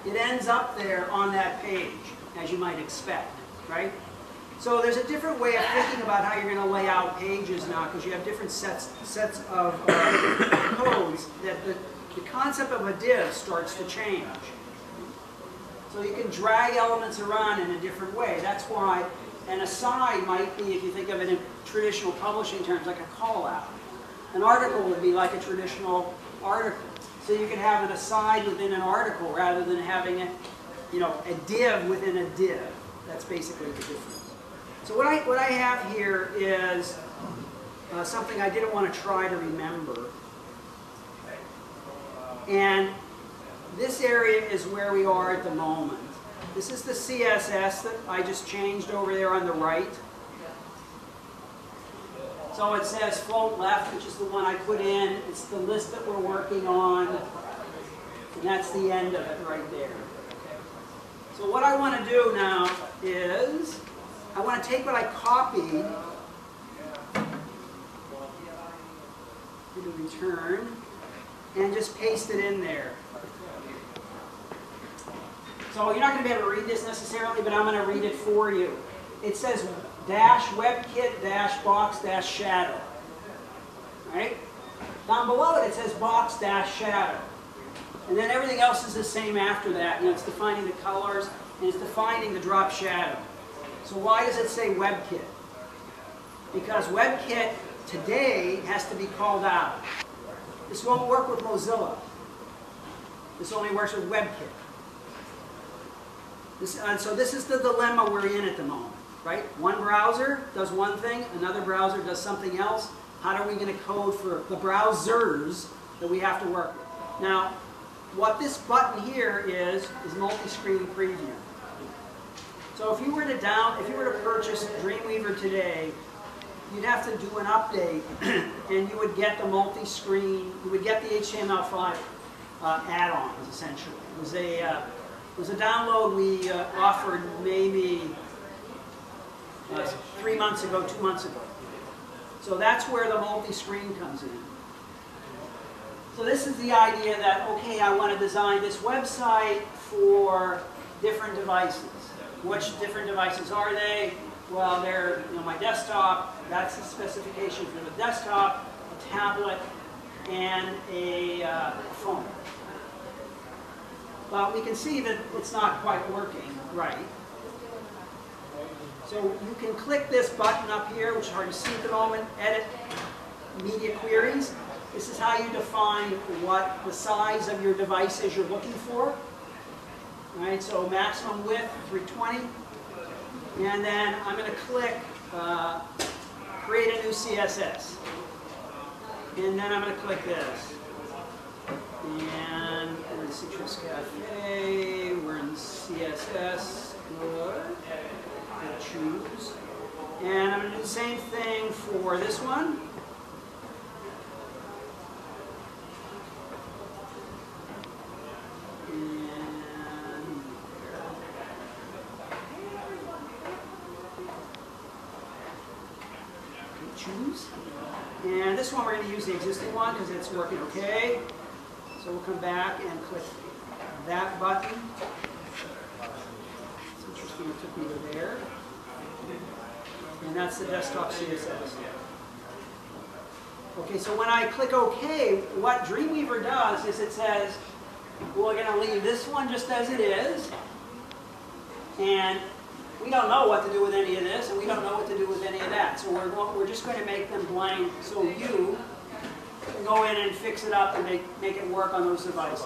it ends up there on that page, as you might expect, right? So there's a different way of thinking about how you're going to lay out pages now, because you have different sets of codes that the concept of a div starts to change. So you can drag elements around in a different way. That's why an aside might be, if you think of it in traditional publishing terms, like a call-out. An article would be like a traditional article. So you can have an aside within an article rather than having a div within a div. That's basically the difference. So what I have here is something I didn't want to try to remember. And this area is where we are at the moment. This is the CSS that I just changed over there on the right. So it says float left, which is the one I put in. It's the list that we're working on. And that's the end of it right there. So what I want to do now is, I want to take what I copied, do return, and just paste it in there. So you're not going to be able to read this necessarily, but I'm going to read it for you. It says dash WebKit dash box dash shadow. Right? Down below it, it says box dash shadow. And then everything else is the same after that. It's defining the colors, and it's defining the drop shadow. So why does it say WebKit? Because WebKit today has to be called out. This won't work with Mozilla. This only works with WebKit. So this is the dilemma we're in at the moment, right? One browser does one thing, another browser does something else. How are we going to code for the browsers that we have to work with? Now, what this button here is multi-screen preview. So if you were to purchase Dreamweaver today, you'd have to do an update, and you would get the multi-screen. You would get the HTML5 add-ons essentially. It was a download we offered maybe 3 months ago, 2 months ago. So that's where the multi-screen comes in. So this is the idea that, okay, I want to design this website for different devices. Which different devices are they? Well, they're my desktop. That's the specification for the desktop, a tablet, and a phone. Well, we can see that it's not quite working right. So you can click this button up here, which is hard to see at the moment, Edit Media Queries. This is how you define what the size of your device is you're looking for. All right, so maximum width, 320. And then I'm going to click Create a new CSS. And then I'm going to click this. And we're in Citrus Cafe, we're in CSS, good. Choose. And I'm going to do the same thing for this one. Choose. And this one we're going to use the existing one because it's working okay. So we'll come back and click that button. It's interesting it took me to there. And that's the desktop CSS. Okay, so when I click OK, what Dreamweaver does is it says, we're going to leave this one just as it is. And we don't know what to do with any of this, and we don't know what to do with any of that. So we're just going to make them blank so you can go in and fix it up and make it work on those devices.